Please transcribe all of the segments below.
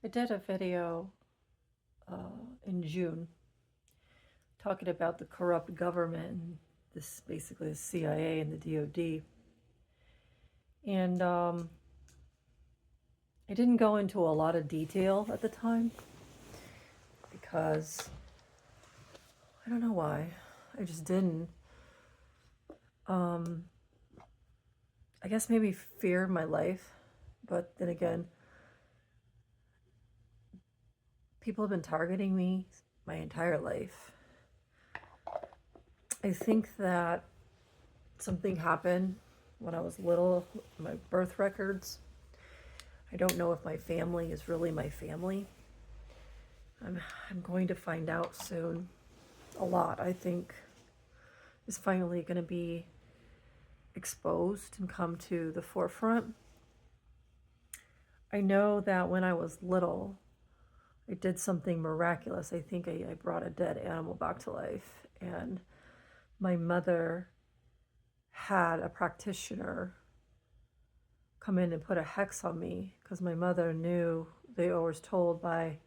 I did a video in June talking about the corrupt government and this basically the CIA and the DOD. And I didn't go into a lot of detail at the time because I don't know why. I just didn't. I guess maybe fear my life, but then again, people have been targeting me my entire life. I think that something happened when I was little, my birth records. I don't know if my family is really my family. I'm going to find out soon. A lot, I think, is finally going to be exposed and come to the forefront. I know that when I was little, I did something miraculous. I think I brought a dead animal back to life. And my mother had a practitioner come in and put a hex on me because my mother knew, they was told by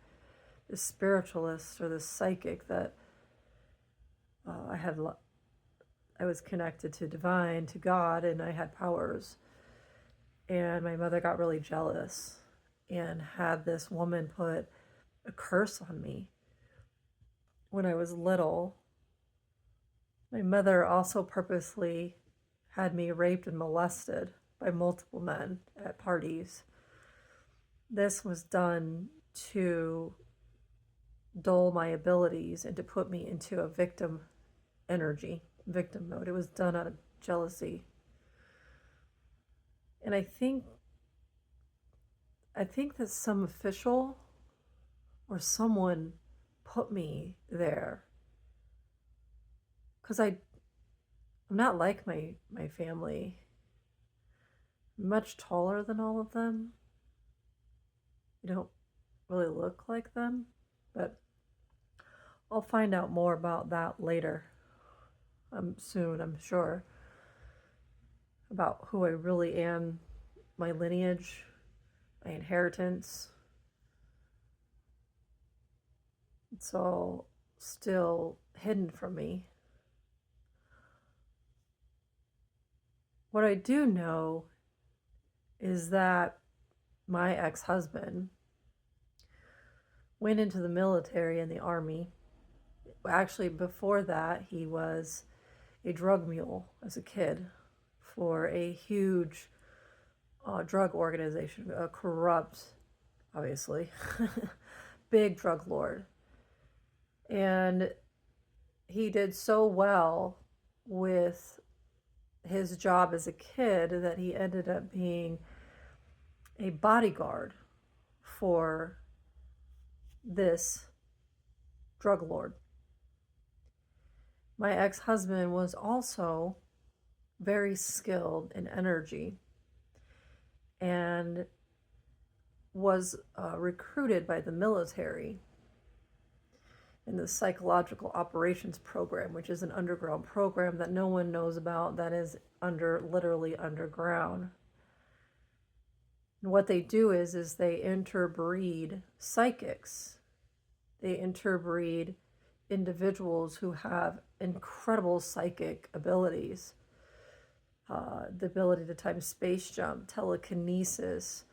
the spiritualist or the psychic that I was connected to divine, to God, and I had powers. And my mother got really jealous and had this woman put a curse on me when I was little. My mother also purposely had me raped and molested by multiple men at parties. This was done to dull my abilities and to put me into a victim mode. It was done out of jealousy. And I think that some official or someone put me there because I'm not like my family. I'm much taller than all of them. I don't really look like them, but I'll find out more about that later. Soon, I'm sure, about who I really am, my lineage, my inheritance. It's all still hidden from me. What I do know is that my ex-husband went into the military and the army. Actually, before that, he was a drug mule as a kid for a huge drug organization, a corrupt, obviously, big drug lord. And he did so well with his job as a kid that he ended up being a bodyguard for this drug lord. My ex-husband was also very skilled in energy and was recruited by the military in the psychological operations program, which is an underground program that no one knows about, that is literally underground. And what they do is they interbreed psychics. They interbreed individuals who have incredible psychic abilities, the ability to time space jump, telekinesis,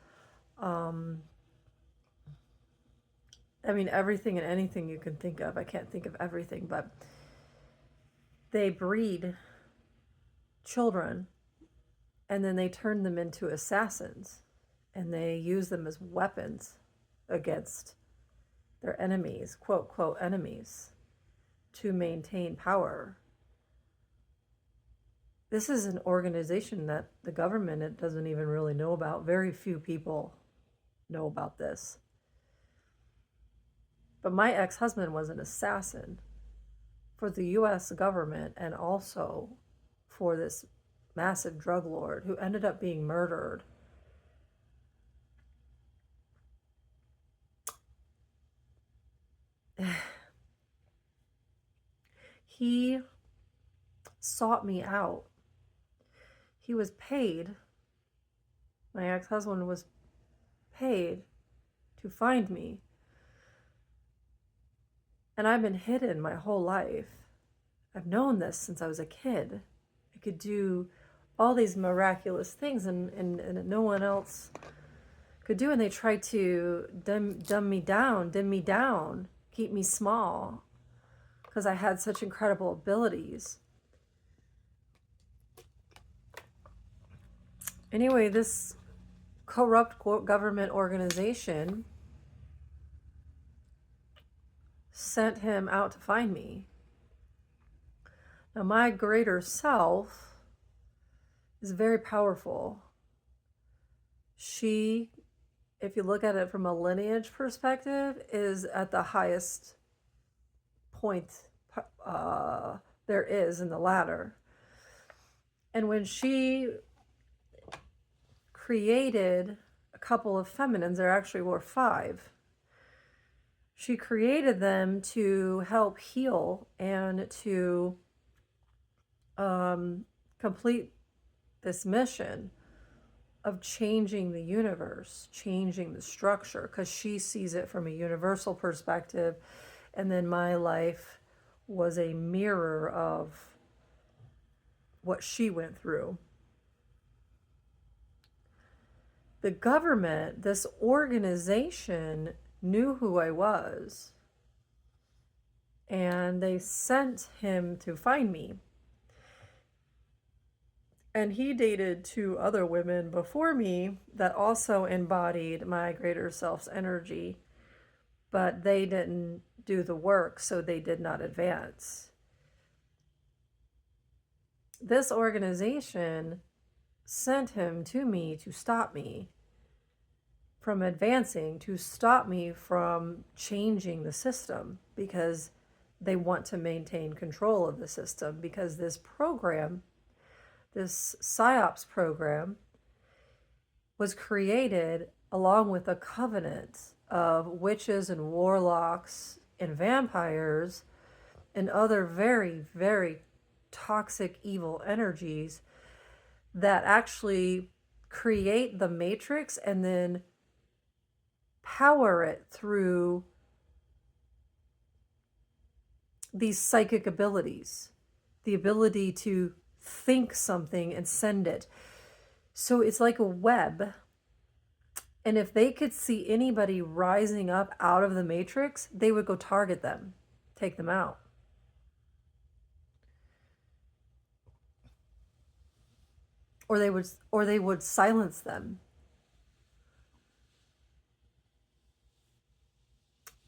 everything and anything you can think of. I can't think of everything, but they breed children and then they turn them into assassins and they use them as weapons against their enemies, quote, quote, enemies, to maintain power. This is an organization that the government doesn't even really know about. Very few people know about this. But my ex-husband was an assassin for the US government and also for this massive drug lord who ended up being murdered. He sought me out. He was paid, my ex-husband was paid to find me. And I've been hidden my whole life. I've known this since I was a kid. I could do all these miraculous things and no one else could do. And they tried to dim me down, keep me small because I had such incredible abilities. Anyway, this corrupt government organization sent him out to find me. Now, my greater self is very powerful. She, if you look at it from a lineage perspective, is at the highest point there is in the ladder. And when she created a couple of feminines, there actually were 5. She created them to help heal and to complete this mission of changing the universe, changing the structure, because she sees it from a universal perspective. And then my life was a mirror of what she went through. The government, this organization, knew who I was, and they sent him to find me. And he dated 2 other women before me that also embodied my greater self's energy, but they didn't do the work, so they did not advance. This organization sent him to me to stop me from advancing, to stop me from changing the system, because they want to maintain control of the system, because this program, this PSYOPs program, was created along with a covenant of witches and warlocks and vampires and other very, very toxic, evil energies that actually create the matrix and then power it through these psychic abilities, the ability to think something and send it. So it's like a web. And if they could see anybody rising up out of the matrix, they would go target them, take them out. Or they would silence them.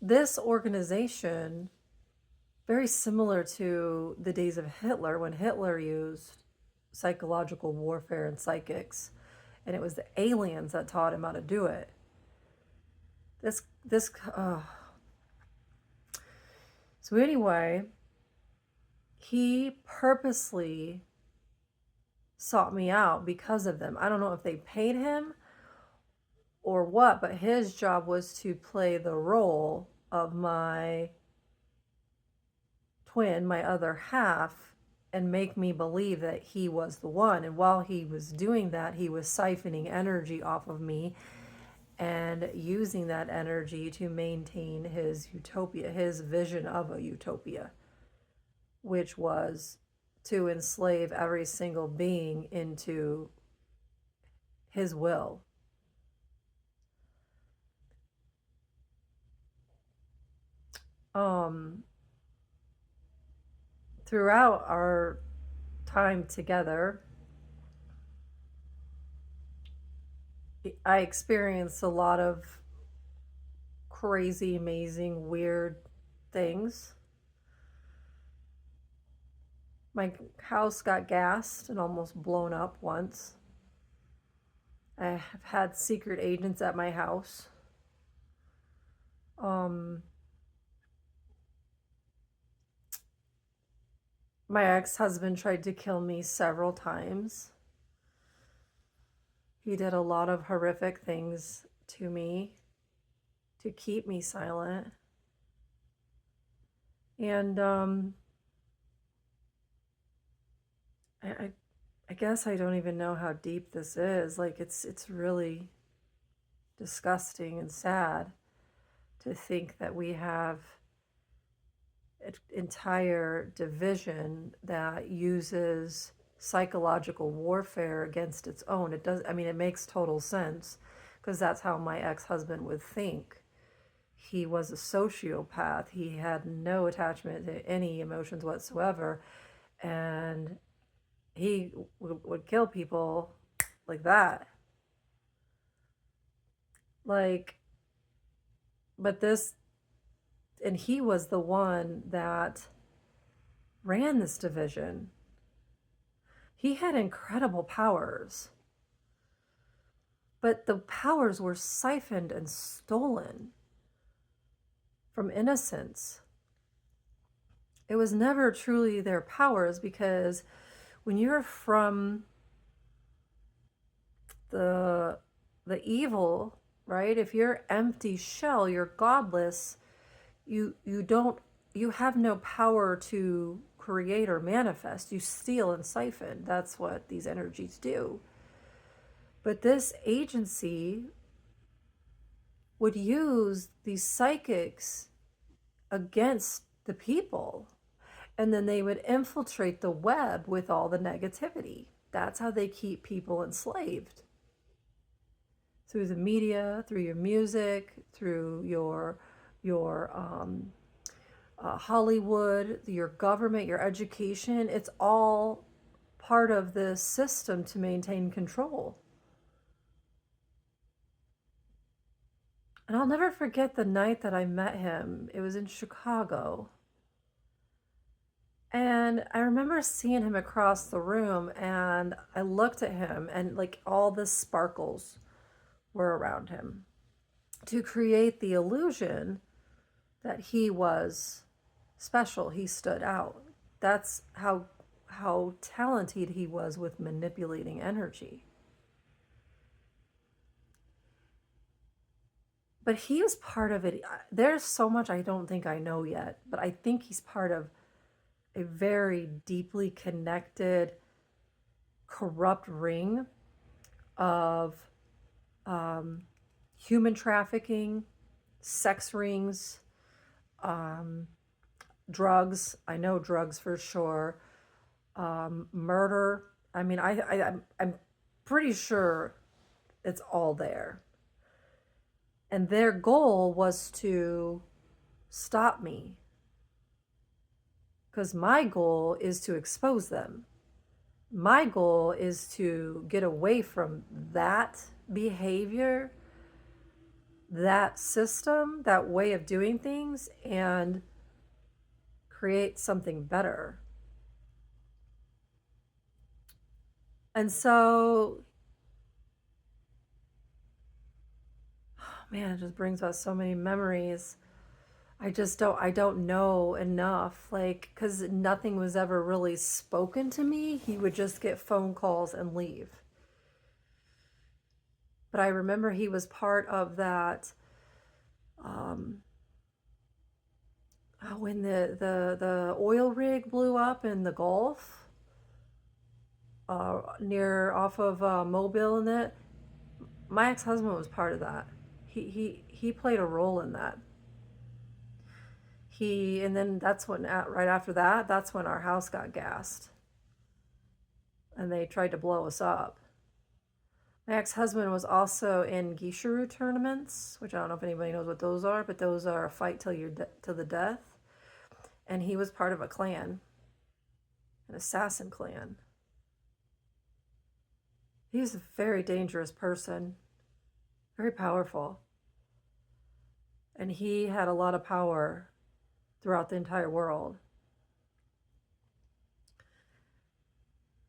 This organization, very similar to the days of Hitler, when Hitler used psychological warfare and psychics, and it was the aliens that taught him how to do it. So anyway, he purposely sought me out because of them. I don't know if they paid him or what, but his job was to play the role of my twin, my other half, and make me believe that he was the one. And while he was doing that, he was siphoning energy off of me and using that energy to maintain his utopia, his vision of a utopia, which was to enslave every single being into his will. Throughout our time together, I experienced a lot of crazy, amazing, weird things. My house got gassed and almost blown up once. I have had secret agents at my house. My ex-husband tried to kill me several times. He did a lot of horrific things to me to keep me silent. And I guess I don't even know how deep this is. Like, it's really disgusting and sad. to think that we have an entire division that uses psychological warfare against its own. It does, I mean, it makes total sense because that's how my ex-husband would think. He was a sociopath. He had no attachment to any emotions whatsoever. And he would kill people like that. Like, but this, and he was the one that ran this division. He had incredible powers, but the powers were siphoned and stolen from innocence. It was never truly their powers, because when you're from the evil, right? If you're empty shell, you're godless, you have no power to create or manifest. You steal and siphon. That's what these energies do. But this agency would use these psychics against the people, and then they would infiltrate the web with all the negativity. That's how they keep people enslaved. Through the media, through your music, through your Hollywood, your government, your education. It's all part of this system to maintain control. And I'll never forget the night that I met him. It was in Chicago. And I remember seeing him across the room, and I looked at him, and like all the sparkles were around him to create the illusion that he was special. He stood out. That's how talented he was with manipulating energy. But he was part of it. There's so much I don't think I know yet, but I think he's part of a very deeply connected, corrupt ring of human trafficking, sex rings, drugs. I know drugs for sure. Murder. I mean, I'm pretty sure it's all there. And their goal was to stop me, because my goal is to expose them. My goal is to get away from that behavior, that system, that way of doing things, and create something better. And so, man, it just brings us so many memories. I don't know enough, like, because nothing was ever really spoken to me. He would just get phone calls and leave. But I remember he was part of that, when the oil rig blew up in the Gulf, near off of Mobile, and it. My ex-husband was part of that. He played a role in that. And then that's when, right after that, that's when our house got gassed. And they tried to blow us up. My ex-husband was also in Gisharu tournaments, which I don't know if anybody knows what those are, but those are a fight till the death. And he was part of a clan, an assassin clan. He was a very dangerous person, very powerful. And he had a lot of power throughout the entire world.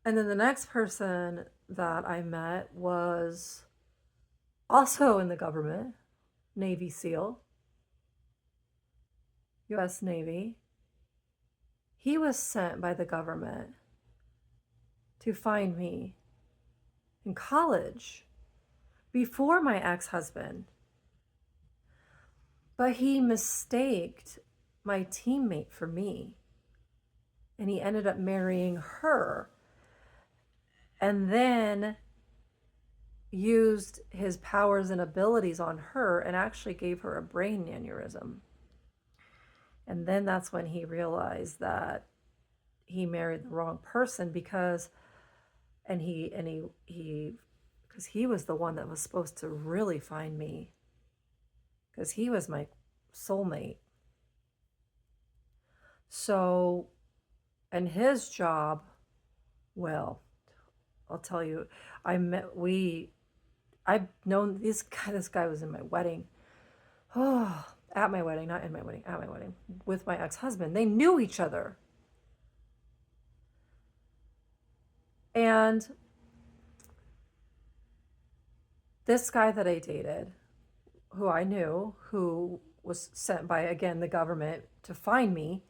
And then the next person that I met was also in the government, Navy SEAL, US Navy. He was sent by the government to find me in college before my ex-husband. But he mistaked my teammate for me. And he ended up marrying her. And then used his powers and abilities on her and actually gave her a brain aneurysm. And then that's when he realized that he married the wrong person because because he was the one that was supposed to really find me, because he was my soulmate. So, and his job, well, I'll tell you, I've known this guy was in my wedding. Oh, at my wedding, not in my wedding, at my wedding, with my ex-husband. They knew each other. And this guy that I dated, who I knew, who was sent by, again, the government to find me,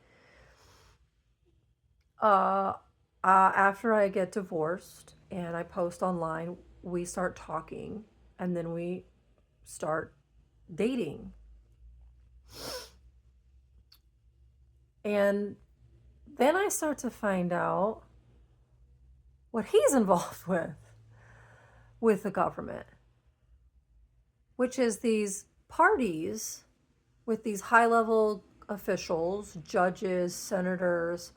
after I get divorced and I post online, we start talking and then we start dating. And then I start to find out what he's involved with the government, which is these parties with these high-level officials, judges, senators,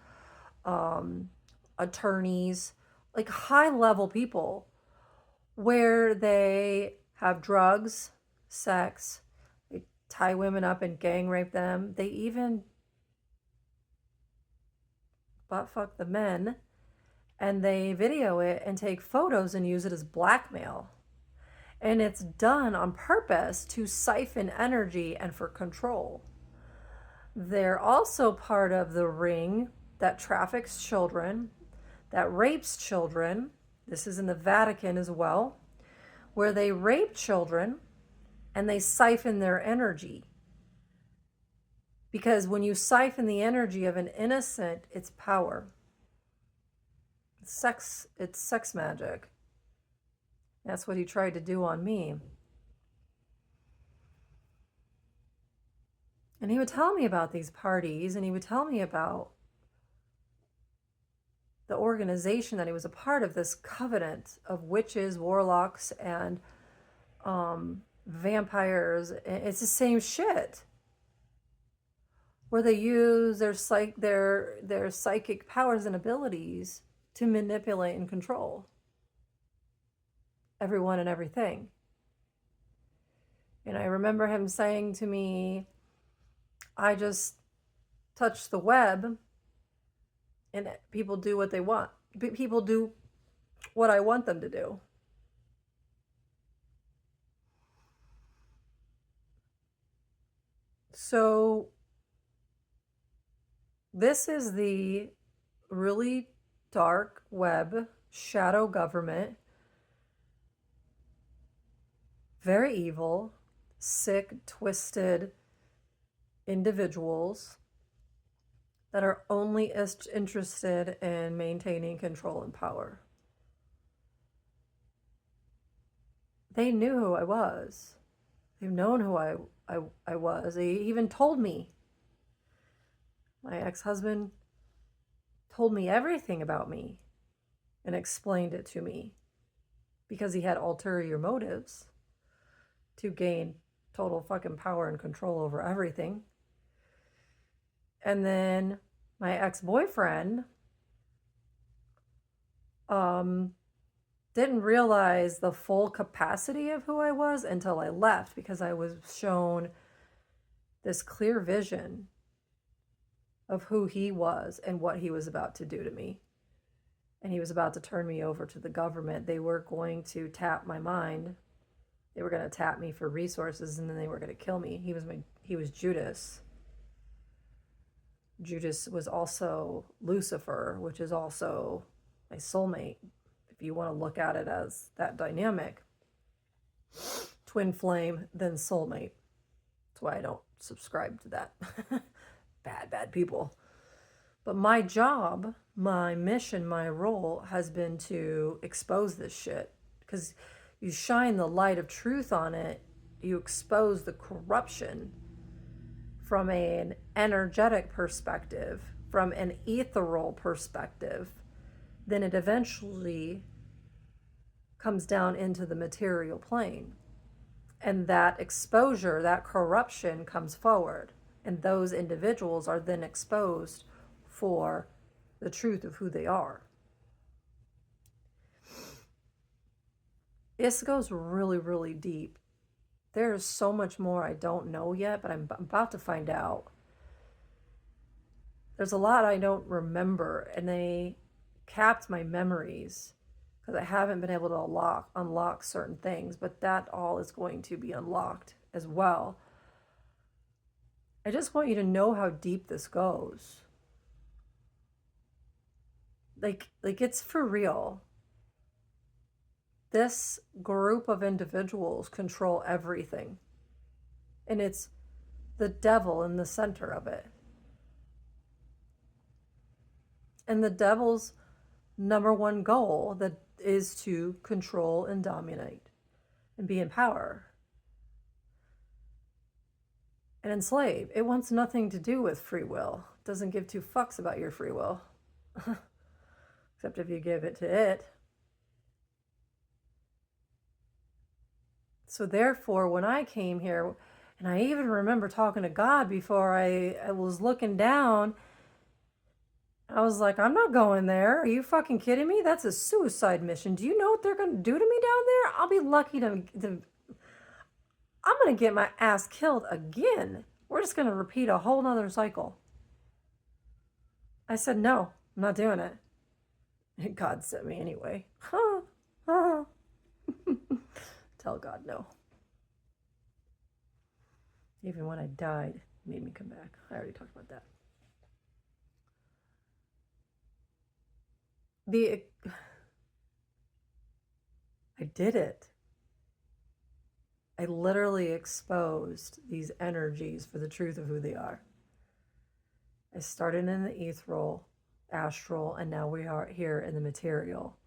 attorneys, like high-level people, where they have drugs, sex, they tie women up and gang rape them. They even butt fuck the men, and they video it and take photos and use it as blackmail. And it's done on purpose to siphon energy and for control. They're also part of the ring that traffics children, that rapes children. This is in the Vatican as well, where they rape children and they siphon their energy. Because when you siphon the energy of an innocent, it's power. It's sex magic. That's what he tried to do on me. And he would tell me about these parties, and he would tell me about the organization that he was a part of, this covenant of witches, warlocks, and vampires. It's the same shit, where they use their psychic powers and abilities to manipulate and control everyone and everything. And I remember him saying to me, I just touch the web and people do what they want. People do what I want them to do. So this is the really dark web, shadow government, very evil, sick, twisted individuals that are only interested in maintaining control and power. They knew who I was. They've known who I was. They even told me. My ex-husband told me everything about me and explained it to me because he had ulterior motives to gain total fucking power and control over everything. And then my ex-boyfriend didn't realize the full capacity of who I was until I left, because I was shown this clear vision of who he was and what he was about to do to me. And he was about to turn me over to the government. They were going to tap my mind. They were going to tap me for resources, and then they were going to kill me. He was Judas. Judas was also Lucifer, which is also my soulmate, if you want to look at it as that dynamic. Twin flame, then soulmate. That's why I don't subscribe to that. Bad people. But my job, my mission, my role has been to expose this shit. Because you shine the light of truth on it, you expose the corruption from an energetic perspective, from an ethereal perspective, then it eventually comes down into the material plane. And that exposure, that corruption comes forward. And those individuals are then exposed for the truth of who they are. This goes really, really deep. There's so much more I don't know yet, but I'm about to find out. There's a lot I don't remember, and they capped my memories because I haven't been able to unlock certain things, but that all is going to be unlocked as well. I just want you to know how deep this goes. Like it's for real. This group of individuals control everything. And it's the devil in the center of it. And the devil's number one goal that is to control and dominate and be in power and enslave. It wants nothing to do with free will. It doesn't give two fucks about your free will. Except if you give it to it. So therefore, when I came here, and I even remember talking to God before I was looking down, I was like, I'm not going there. Are you fucking kidding me? That's a suicide mission. Do you know what they're going to do to me down there? I'll be lucky to I'm going to get my ass killed again. We're just going to repeat a whole nother cycle. I said, no, I'm not doing it. And God sent me anyway. Tell God no. Even when I died, it made me come back. I already talked about that. I did it. I literally exposed these energies for the truth of who they are. I started in the ethereal, astral, and now we are here in the material.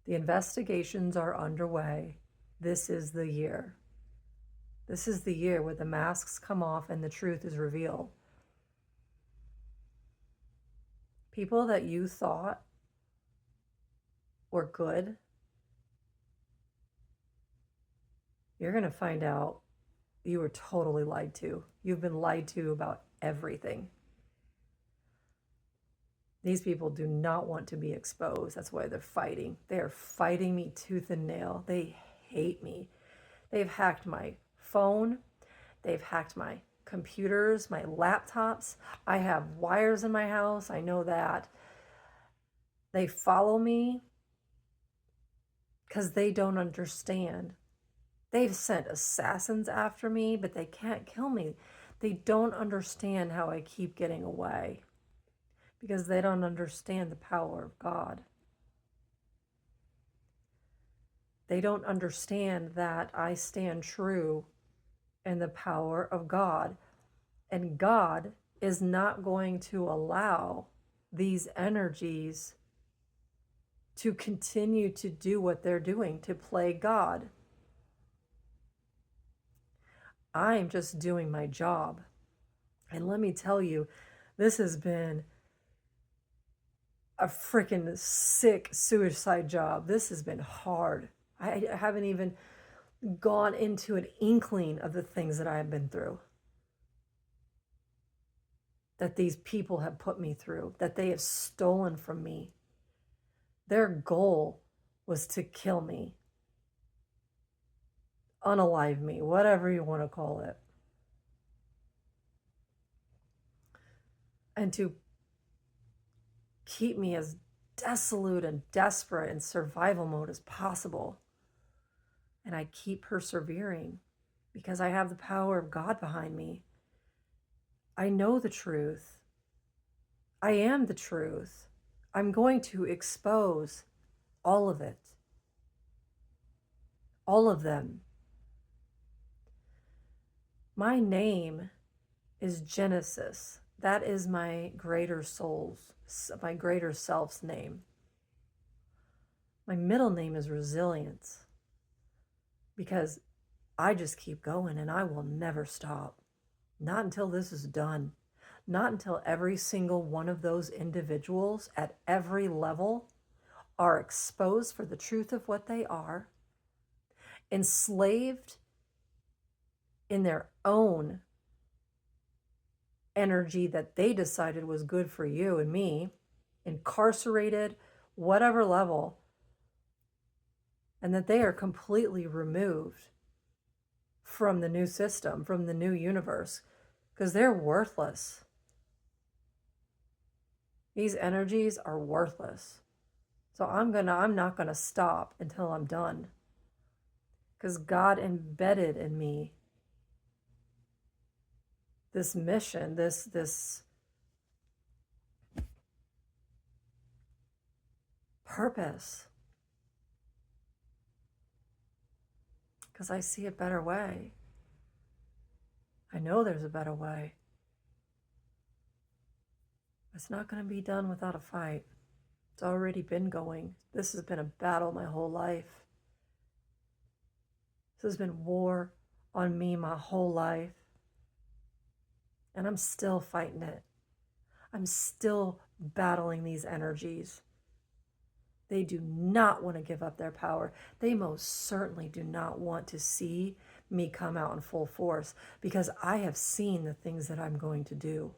The investigations are underway. This is the year. This is the year where the masks come off and the truth is revealed. People that you thought were good, you're going to find out you were totally lied to. You've been lied to about everything. These people do not want to be exposed. That's why they're fighting. They are fighting me tooth and nail. They hate me. They've hacked my phone. They've hacked my computers, my laptops. I have wires in my house. I know that. They follow me because they don't understand. They've sent assassins after me, but they can't kill me. They don't understand how I keep getting away because they don't understand the power of God. They don't understand that I stand true in the power of God. And God is not going to allow these energies to continue to do what they're doing, to play God. I'm just doing my job. And let me tell you, this has been a freaking sick suicide job. This has been hard. I haven't even gone into an inkling of the things that I have been through, that these people have put me through, that they have stolen from me. Their goal was to kill me, unalive me, whatever you want to call it, and to keep me as desolate and desperate in survival mode as possible. And I keep persevering because I have the power of God behind me. I know the truth. I am the truth. I'm going to expose all of it. All of them. My name is Genesis. That is my greater my greater self's name. My middle name is Resilience, because I just keep going and I will never stop. Not until this is done. Not until every single one of those individuals at every level are exposed for the truth of what they are, enslaved in their own energy that they decided was good for you and me, incarcerated, whatever level, and that they are completely removed from the new system, from the new universe, because they're worthless. These energies are worthless. So I'm not gonna stop until I'm done. Because God embedded in me this mission, this purpose. Because I see a better way. I know there's a better way. It's not going to be done without a fight. It's already been going. This has been a battle my whole life. This has been war on me my whole life. And I'm still fighting it. I'm still battling these energies. They do not want to give up their power. They most certainly do not want to see me come out in full force, because I have seen the things that I'm going to do.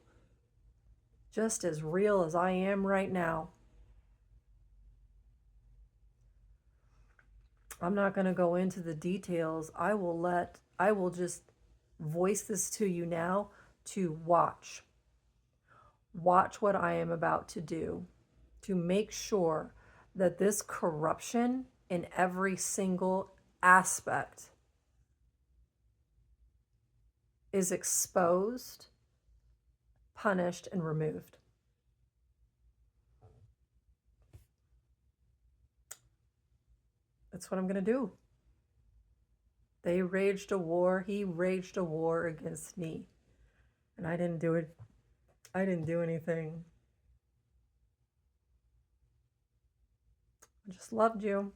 Just as real as I am right now. I'm not going to go into the details. I will just voice this to you now to watch. Watch what I am about to do to make sure that this corruption in every single aspect is exposed, punished, and removed. That's what I'm going to do. They raged a war. He raged a war against me. And I didn't do it. I didn't do anything. I just loved you.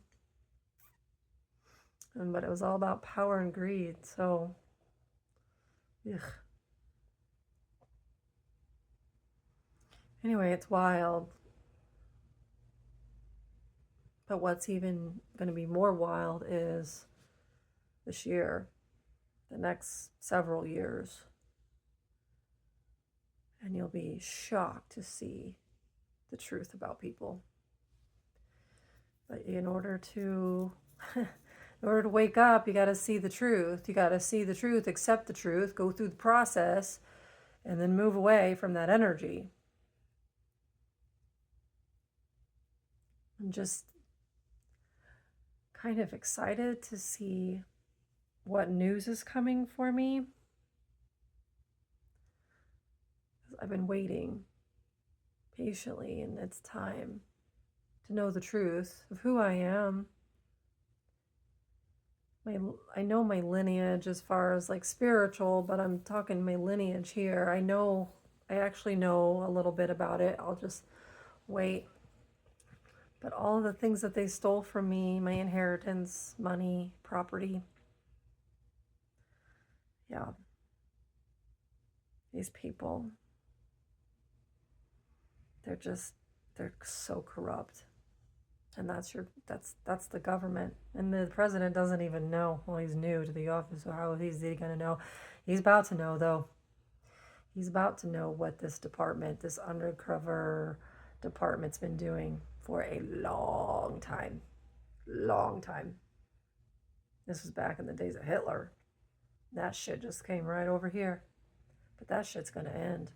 But it was all about power and greed. So, ugh. Anyway, it's wild. But what's even going to be more wild is this year, the next several years. And you'll be shocked to see the truth about people. But in order to wake up, you got to see the truth. You got to see the truth, accept the truth, go through the process, and then move away from that energy. I'm just kind of excited to see what news is coming for me. I've been waiting patiently, and it's time to know the truth of who I am. I know my lineage as far as like spiritual, but I'm talking my lineage here. I actually know a little bit about it. I'll just wait. But all of the things that they stole from me, my inheritance, money, property. Yeah. These people, they're so corrupt. And that's the government. And the president doesn't even know. Well, he's new to the office, so how is he going to know? He's about to know, though. He's about to know what this undercover department's been doing for a long time. Long time. This was back in the days of Hitler. That shit just came right over here. But that shit's going to end.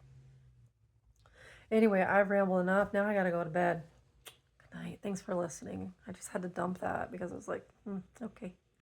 Anyway, I've rambled enough. Now I got to go to bed. Good night. Thanks for listening. I just had to dump that because I was like, okay.